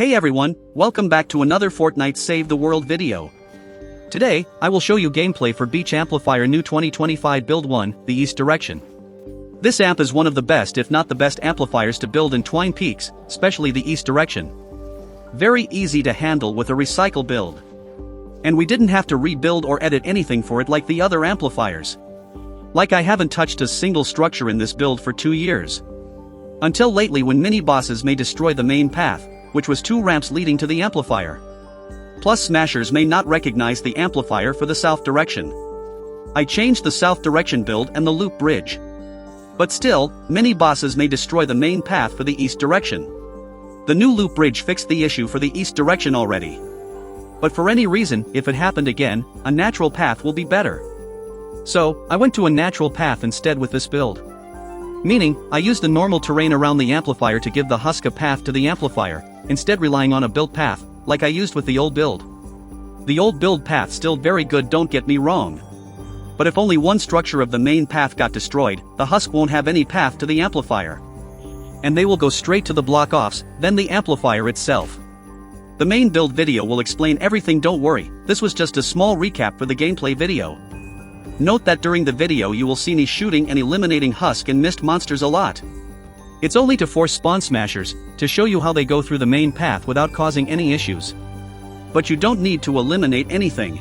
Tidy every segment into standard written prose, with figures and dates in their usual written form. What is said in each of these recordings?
Hey everyone, welcome back to another Fortnite Save the World video. Today, I will show you gameplay for Beach Amplifier new 2025 Build 1, the East Direction. This amp is one of the best if not the best amplifiers to build in Twine peaks, especially the East Direction. Very easy to handle with a recycle build. And we didn't have to rebuild or edit anything for it like the other amplifiers. Like I haven't touched a single structure in this build for 2 years. Until lately when mini-bosses may destroy the main path, which was 2 ramps leading to the amplifier. Plus smashers may not recognize the amplifier for the south direction. I changed the south direction build and the loop bridge. But still, mini-bosses may destroy the main path for the east direction. The new loop bridge fixed the issue for the east direction already. But for any reason, if it happened again, a natural path will be better. So, I went to a natural path instead with this build. Meaning, I used the normal terrain around the amplifier to give the husk a path to the amplifier, instead relying on a built path, like I used with the old build. The old build path still very good, don't get me wrong. But if only one structure of the main path got destroyed, the husk won't have any path to the amplifier. And they will go straight to the block-offs, then the amplifier itself. The main build video will explain everything, don't worry, this was just a small recap for the gameplay video. Note that during the video you will see me shooting and eliminating husk and mist monsters a lot. It's only to force spawn smashers, to show you how they go through the main path without causing any issues. But you don't need to eliminate anything.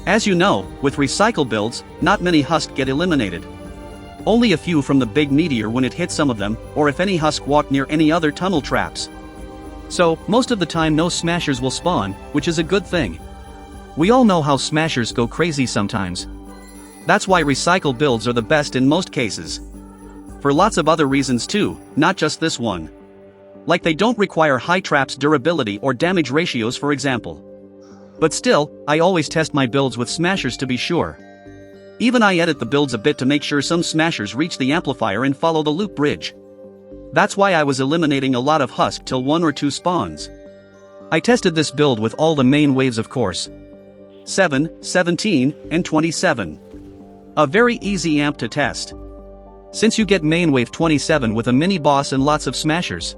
As you know, with recycle builds, not many husk get eliminated. Only a few from the big meteor when it hits some of them, or if any husk walk near any other tunnel traps. So, most of the time no smashers will spawn, which is a good thing. We all know how smashers go crazy sometimes. That's why recycle builds are the best in most cases. For lots of other reasons too, not just this one. Like they don't require high traps durability or damage ratios for example. But still, I always test my builds with smashers to be sure. Even I edit the builds a bit to make sure some smashers reach the amplifier and follow the loop bridge. That's why I was eliminating a lot of husk till 1 or 2 spawns. I tested this build with all the main waves of course. 7, 17, and 27. A very easy amp to test. Since you get main wave 27 with a mini boss and lots of smashers.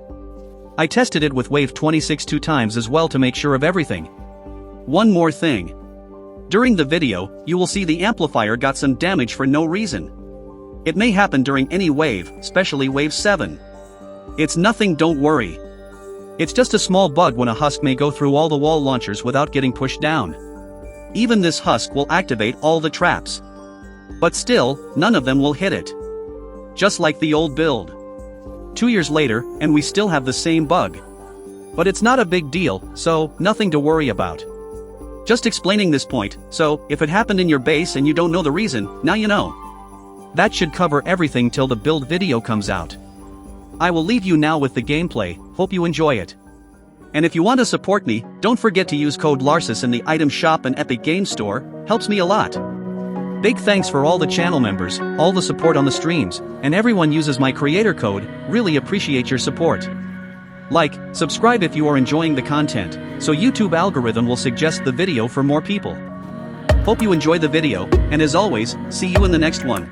I tested it with wave 26 2 times as well to make sure of everything. One more thing. During the video, you will see the amplifier got some damage for no reason. It may happen during any wave, especially wave 7. It's nothing, don't worry. It's just a small bug when a husk may go through all the wall launchers without getting pushed down. Even this husk will activate all the traps. But still, none of them will hit it. Just like the old build. 2 years later, and we still have the same bug. But it's not a big deal, so, nothing to worry about. Just explaining this point, so, if it happened in your base and you don't know the reason, now you know. That should cover everything till the build video comes out. I will leave you now with the gameplay, hope you enjoy it. And if you want to support me, don't forget to use code Larsis in the item shop and Epic Games Store, helps me a lot. Big thanks for all the channel members, all the support on the streams, and everyone uses my creator code, really appreciate your support. Like, subscribe if you are enjoying the content, so YouTube algorithm will suggest the video for more people. Hope you enjoy the video, and as always, see you in the next one.